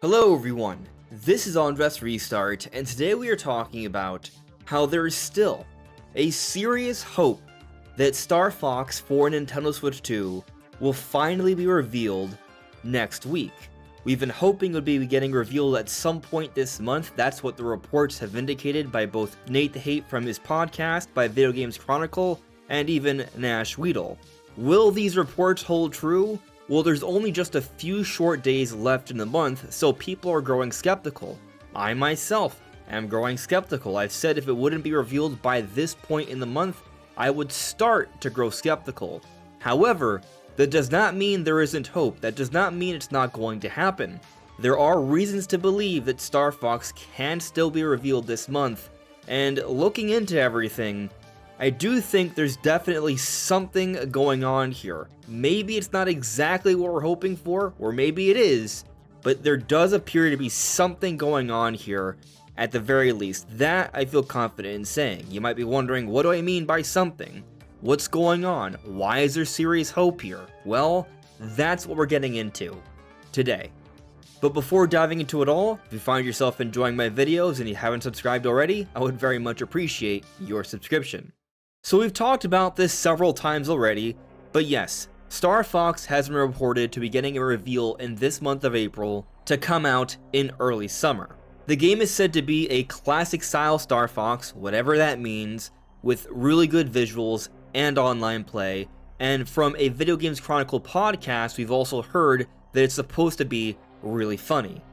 Hello everyone, this is AndresRestart, and today we are talking about how there is still a serious hope that Star Fox for Nintendo Switch 2 will finally be revealed next week. We've been hoping it would be getting revealed at some point this month. That's what the reports have indicated by both Nate the Hate from his podcast, by Video Games Chronicle, and even Nash Weedle. Will these reports hold true? Well, there's only just a few short days left in the month, so people are growing skeptical. I myself am growing skeptical. I've said if it wouldn't be revealed by this point in the month, I would start to grow skeptical. However, that does not mean there isn't hope. That does not mean it's not going to happen. There are reasons to believe that Star Fox can still be revealed this month, and looking into everything, I do think there's definitely something going on here. Maybe it's not exactly what we're hoping for, or maybe it is, but there does appear to be something going on here at the very least. That I feel confident in saying. You might be wondering, what do I mean by something? What's going on? Why is there serious hope here? Well, that's what we're getting into today. But before diving into it all, if you find yourself enjoying my videos and you haven't subscribed already, I would very much appreciate your subscription. So we've talked about this several times already, but yes, Star Fox has been reported to be getting a reveal in this month of April to come out in early summer. The game is said to be a classic style Star Fox, whatever that means, with really good visuals and online play, and from a Video Games Chronicle podcast, we've also heard that it's supposed to be really funny,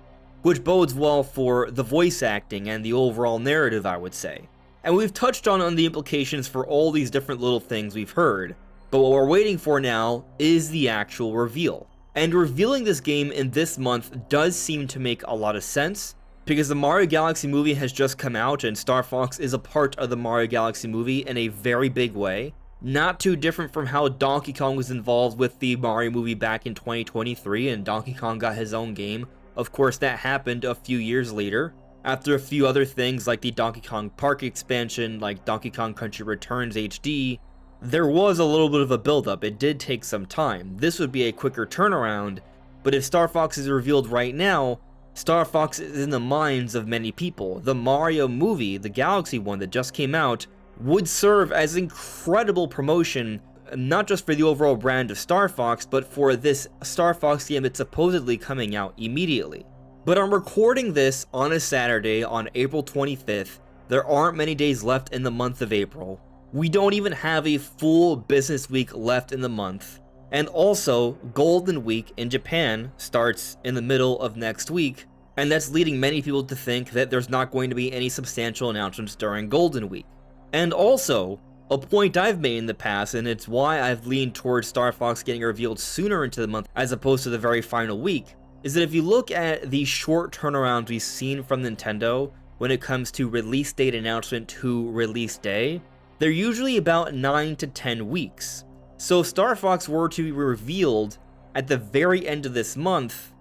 which bodes well for the voice acting and the overall narrative, I would say. And we've touched on the implications for all these different little things we've heard, but what we're waiting for now is the actual reveal. And revealing this game in this month does seem to make a lot of sense, because the Mario Galaxy movie has just come out and Star Fox is a part of the Mario Galaxy movie in a very big way. Not too different from how Donkey Kong was involved with the Mario movie back in 2023 and Donkey Kong got his own game. Of course, that happened a few years later, after a few other things like the Donkey Kong Park expansion, like Donkey Kong Country Returns HD. There was a little bit of a build-up. It did take some time. This would be a quicker turnaround, but if Star Fox is revealed right now, Star Fox is in the minds of many people. The Mario movie, the Galaxy one that just came out, would serve as incredible promotion, not just for the overall brand of Star Fox, but for this Star Fox game that's supposedly coming out immediately. But I'm recording this on a Saturday on April 25th. There aren't many days left in the month of April. We don't even have a full business week left in the month. And also, Golden Week in Japan starts in the middle of next week, and that's leading many people to think that there's not going to be any substantial announcements during Golden Week. And also, a point I've made in the past, and it's why I've leaned towards Star Fox getting revealed sooner into the month as opposed to the very final week, is that if you look at the short turnarounds we've seen from Nintendo when it comes to release date announcement to release day, they're usually about 9 to 10 weeks. So if Star Fox were to be revealed at the very end of this month,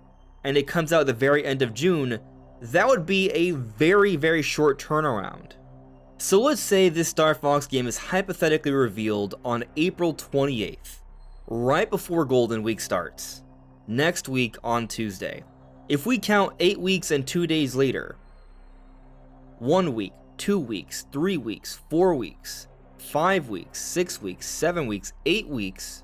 and it comes out at the very end of June, that would be a very, very short turnaround. So let's say this Star Fox game is hypothetically revealed on April 28th, right before Golden Week starts. Next week on Tuesday. If we count 8 weeks and 2 days later, 1 week, 2 weeks, 3 weeks, 4 weeks, 5 weeks, 6 weeks, 7 weeks, 8 weeks,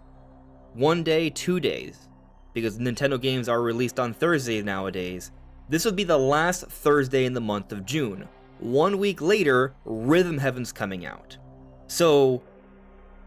1 day, 2 days, because Nintendo games are released on Thursdays nowadays, this would be the last Thursday in the month of June. 1 week later, Rhythm Heaven's coming out. So,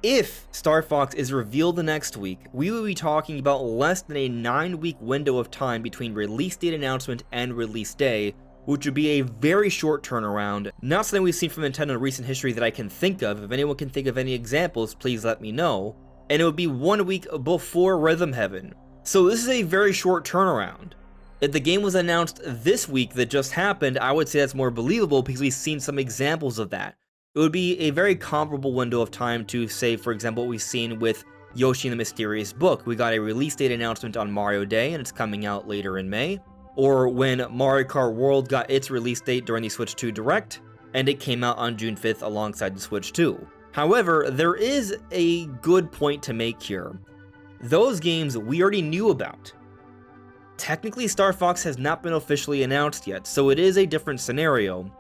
if Star Fox is revealed the next week, we will be talking about less than a 9-week window of time between release date announcement and release day, which would be a very short turnaround. Not something we've seen from Nintendo in recent history that I can think of. If anyone can think of any examples, please let me know. And it would be 1 week before Rhythm Heaven. So this is a very short turnaround. If the game was announced this week that just happened, I would say that's more believable because we've seen some examples of that. It would be a very comparable window of time to, say, for example, what we've seen with Yoshi and the Mysterious Book. We got a release date announcement on Mario Day, and it's coming out later in May. Or when Mario Kart World got its release date during the Switch 2 Direct, and it came out on June 5th alongside the Switch 2. However, there is a good point to make here. Those games we already knew about. technically Star Fox has not been officially announced yet, so it is a different scenario.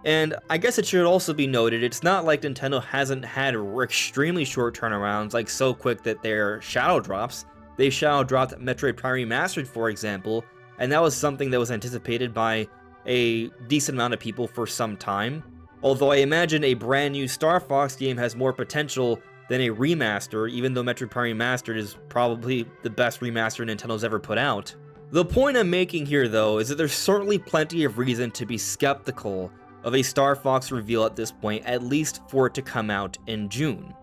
And I guess it should also be noted, it's not like Nintendo hasn't had extremely short turnarounds, like so quick that they're shadow drops. They shadow dropped Metroid Prime Remastered, for example, and that was something that was anticipated by a decent amount of people for some time. Although I imagine a brand new Star Fox game has more potential than a remaster, even though Metroid Prime Remastered is probably the best remaster Nintendo's ever put out. The point I'm making here, though, is that there's certainly plenty of reason to be skeptical of a Star Fox reveal at this point, at least for it to come out in June.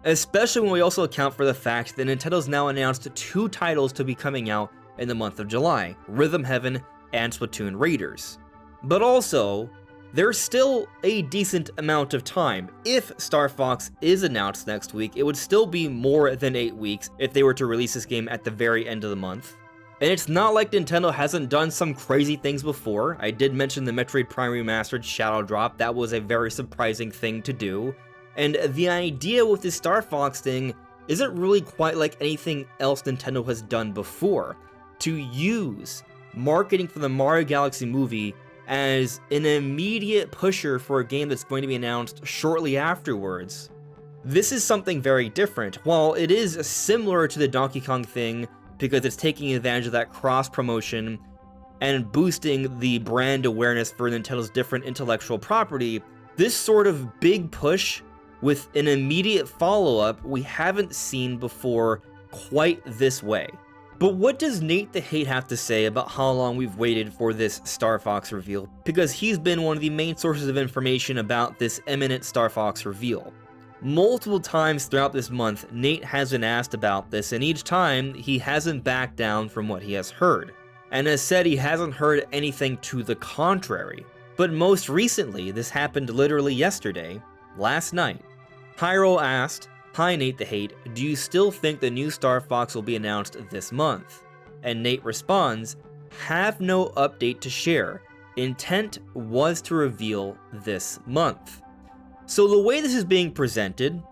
Especially when we also account for the fact that Nintendo's now announced 2 titles to be coming out in the month of July, Rhythm Heaven and Splatoon Raiders. But also, there's still a decent amount of time. If Star Fox is announced next week, it would still be more than 8 weeks if they were to release this game at the very end of the month. And it's not like Nintendo hasn't done some crazy things before. I did mention the Metroid Prime Remastered Shadow Drop. That was a very surprising thing to do. And the idea with this Star Fox thing isn't really quite like anything else Nintendo has done before. To use marketing for the Mario Galaxy movie as an immediate pusher for a game that's going to be announced shortly afterwards. This is something very different. While it is similar to the Donkey Kong thing, because it's taking advantage of that cross-promotion and boosting the brand awareness for Nintendo's different intellectual property, this sort of big push with an immediate follow-up we haven't seen before quite this way. But what does Nate the Hate have to say about how long we've waited for this Star Fox reveal? Because he's been one of the main sources of information about this imminent Star Fox reveal. Multiple times throughout this month, Nate has been asked about this, and each time, he hasn't backed down from what he has heard, and has said he hasn't heard anything to the contrary. But most recently, this happened literally yesterday, last night. Hyro asked, "Hi Nate the Hate, do you still think the new Star Fox will be announced this month?" And Nate responds, "Have no update to share. Intent was to reveal this month." So the way this is being presented,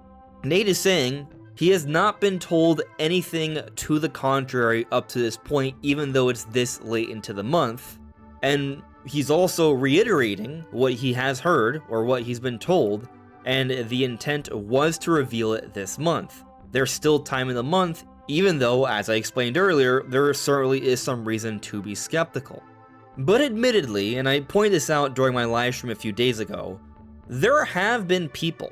Nate is saying he has not been told anything to the contrary up to this point, even though it's this late into the month. And he's also reiterating what he has heard, or what he's been told, and the intent was to reveal it this month. There's still time in the month, even though, as I explained earlier, there certainly is some reason to be skeptical. But admittedly, and I pointed this out during my live stream a few days ago, there have been people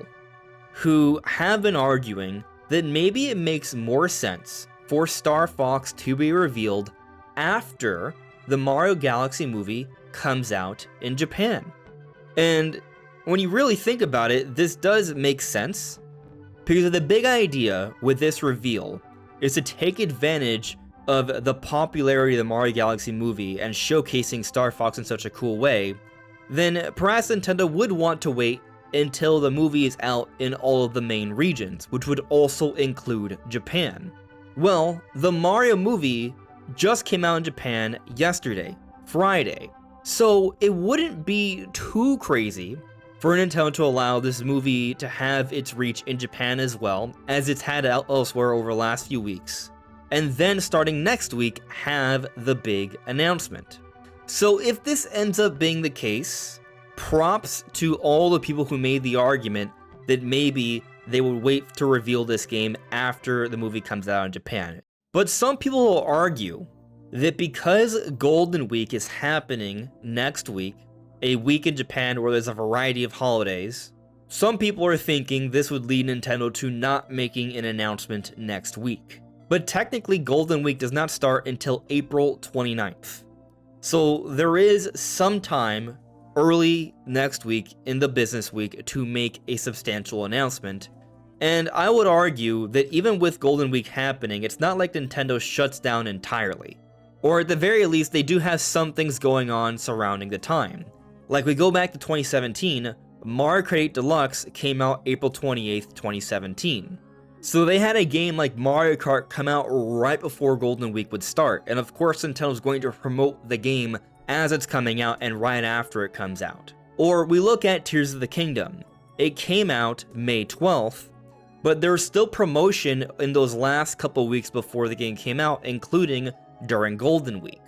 who have been arguing that maybe it makes more sense for Star Fox to be revealed after the Mario Galaxy movie comes out in Japan. And when you really think about it, this does make sense, because the big idea with this reveal is to take advantage of the popularity of the Mario Galaxy movie and showcasing Star Fox in such a cool way. Then perhaps Nintendo would want to wait until the movie is out in all of the main regions, which would also include Japan. Well, the Mario movie just came out in Japan yesterday, Friday, so it wouldn't be too crazy for Nintendo to allow this movie to have its reach in Japan as well, as it's had elsewhere over the last few weeks, and then starting next week have the big announcement. So if this ends up being the case, props to all the people who made the argument that maybe they would wait to reveal this game after the movie comes out in Japan. But some people will argue that because Golden Week is happening next week, a week in Japan where there's a variety of holidays, some people are thinking this would lead Nintendo to not making an announcement next week. But technically, Golden Week does not start until April 29th. So there is some time early next week in the business week to make a substantial announcement. And I would argue that even with Golden Week happening, it's not like Nintendo shuts down entirely. Or at the very least, they do have some things going on surrounding the time. Like we go back to 2017, Mario Kart 8 Deluxe came out April 28th, 2017. So they had a game like Mario Kart come out right before Golden Week would start, and of course Nintendo's going to promote the game as it's coming out and right after it comes out. Or we look at Tears of the Kingdom. It came out May 12th, but there was still promotion in those last couple weeks before the game came out, including during Golden Week.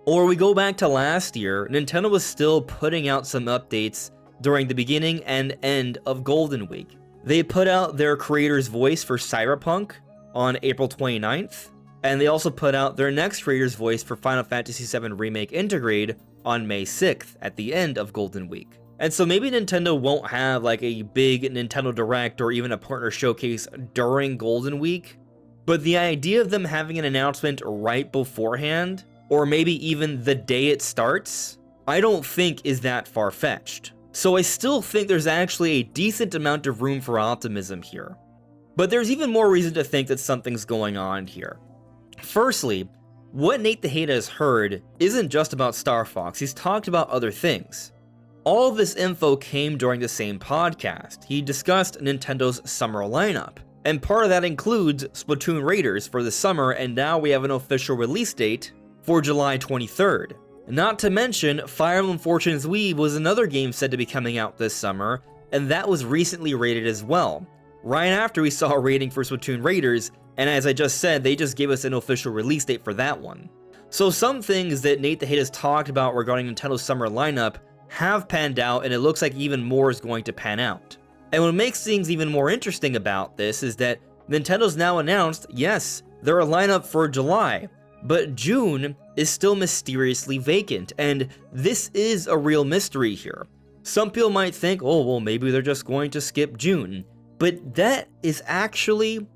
Or we go back to last year, Nintendo was still putting out some updates during the beginning and end of Golden Week. They put out their creator's voice for Cyberpunk on April 29th, and they also put out their next creator's voice for Final Fantasy VII Remake Intergrade on May 6th at the end of Golden Week. And so maybe Nintendo won't have like a big Nintendo Direct or even a partner showcase during Golden Week, but the idea of them having an announcement right beforehand, or maybe even the day it starts, I don't think is that far-fetched. So I still think there's actually a decent amount of room for optimism here. But there's even more reason to think that something's going on here. Firstly, what Nate the Hater has heard isn't just about Star Fox, he's talked about other things. All of this info came during the same podcast. He discussed Nintendo's summer lineup, and part of that includes Splatoon Raiders for the summer, and now we have an official release date for July 23rd. Not to mention, Fire Emblem Fortune's Weave was another game said to be coming out this summer, and that was recently rated as well. Right after we saw a rating for Splatoon Raiders, and as I just said, they just gave us an official release date for that one. So some things that Nate the Hater has talked about regarding Nintendo's summer lineup have panned out, and it looks like even more is going to pan out. And what makes things even more interesting about this is that Nintendo's now announced, yes, they're a lineup for July, but June is still mysteriously vacant, and this is a real mystery here. Some people might think, oh, well, maybe they're just going to skip June, but that is actually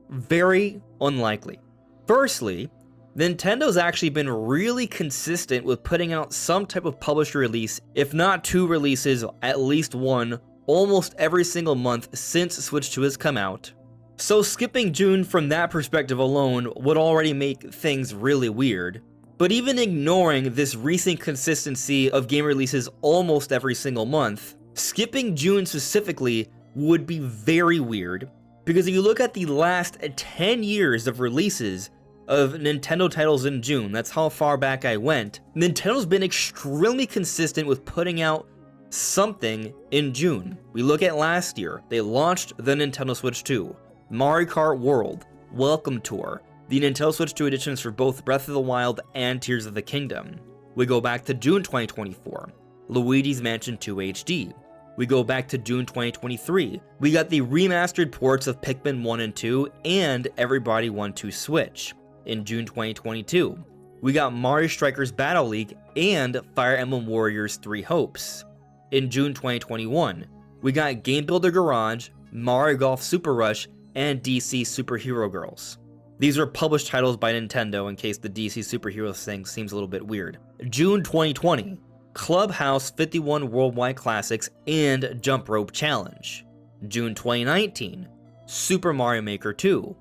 very unlikely. Firstly, Nintendo's actually been really consistent with putting out some type of publisher release, if not two releases, at least one, almost every single month since Switch 2 has come out. So skipping June from that perspective alone would already make things really weird. But even ignoring this recent consistency of game releases almost every single month, skipping June specifically would be very weird, because if you look at the last 10 years of releases of Nintendo titles in June, that's how far back I went, Nintendo's been extremely consistent with putting out something in June. We look at last year, they launched the Nintendo Switch 2, Mario Kart World, Welcome Tour, the Nintendo Switch 2 editions for both Breath of the Wild and Tears of the Kingdom. We go back to June 2024, Luigi's Mansion 2 HD. We go back to June 2023, we got the remastered ports of Pikmin 1 and 2 and Everybody 1-2 Switch. In June 2022, we got Mario Strikers Battle League and Fire Emblem Warriors 3 Hopes. In June 2021, we got Game Builder Garage, Mario Golf Super Rush, and DC Superhero Girls. These are published titles by Nintendo in case the DC Superhero thing seems a little bit weird. June 2020, Clubhouse 51 Worldwide Classics and Jump Rope Challenge. June 2019, Super Mario Maker 2.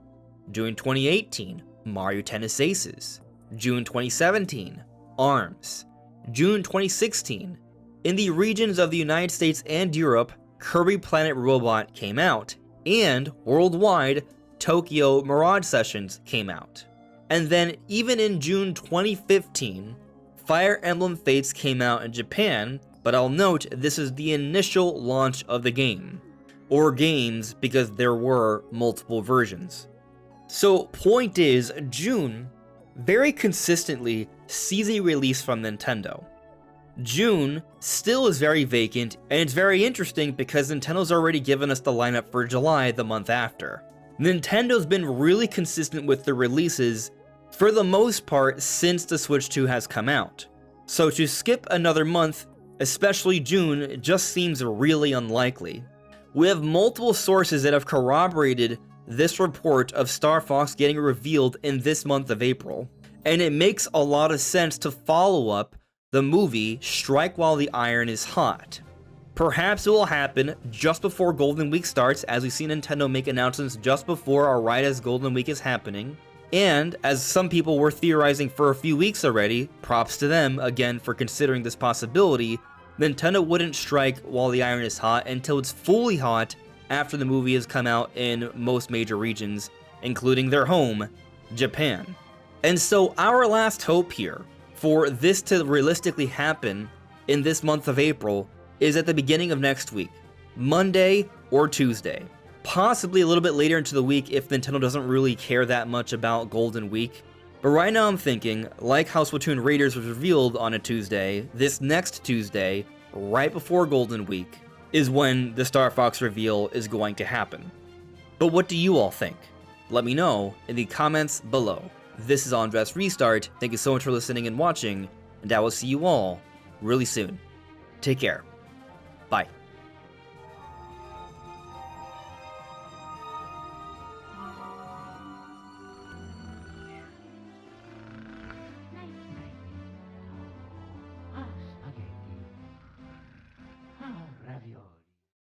June 2018, Mario Tennis Aces. June 2017, ARMS. June 2016, in the regions of the United States and Europe, Kirby Planet Robot came out, and worldwide, Tokyo Mirage Sessions came out. And then even in June 2015, Fire Emblem Fates came out in Japan, but I'll note this is the initial launch of the game, or games because there were multiple versions. So point is, June very consistently sees a release from Nintendo. June still is very vacant, and it's very interesting because Nintendo's already given us the lineup for July the month after. Nintendo's been really consistent with the releases for the most part since the Switch 2 has come out. So to skip another month, especially June, just seems really unlikely. We have multiple sources that have corroborated this report of Star Fox getting revealed in this month of April, and it makes a lot of sense to follow up the movie Strike While the Iron is Hot. Perhaps it will happen just before Golden Week starts, as we see Nintendo make announcements just before or right as Golden Week is happening, and as some people were theorizing for a few weeks already, props to them again for considering this possibility, Nintendo wouldn't strike while the iron is hot until it's fully hot after the movie has come out in most major regions, including their home, Japan. And so our last hope here for this to realistically happen in this month of April is at the beginning of next week, Monday or Tuesday. Possibly a little bit later into the week if Nintendo doesn't really care that much about Golden Week. But right now I'm thinking, like how Splatoon Raiders was revealed on a Tuesday, this next Tuesday, right before Golden Week, is when the Star Fox reveal is going to happen. But what do you all think? Let me know in the comments below. This is AndresRestart, thank you so much for listening and watching, and I will see you all really soon. Take care. Bye.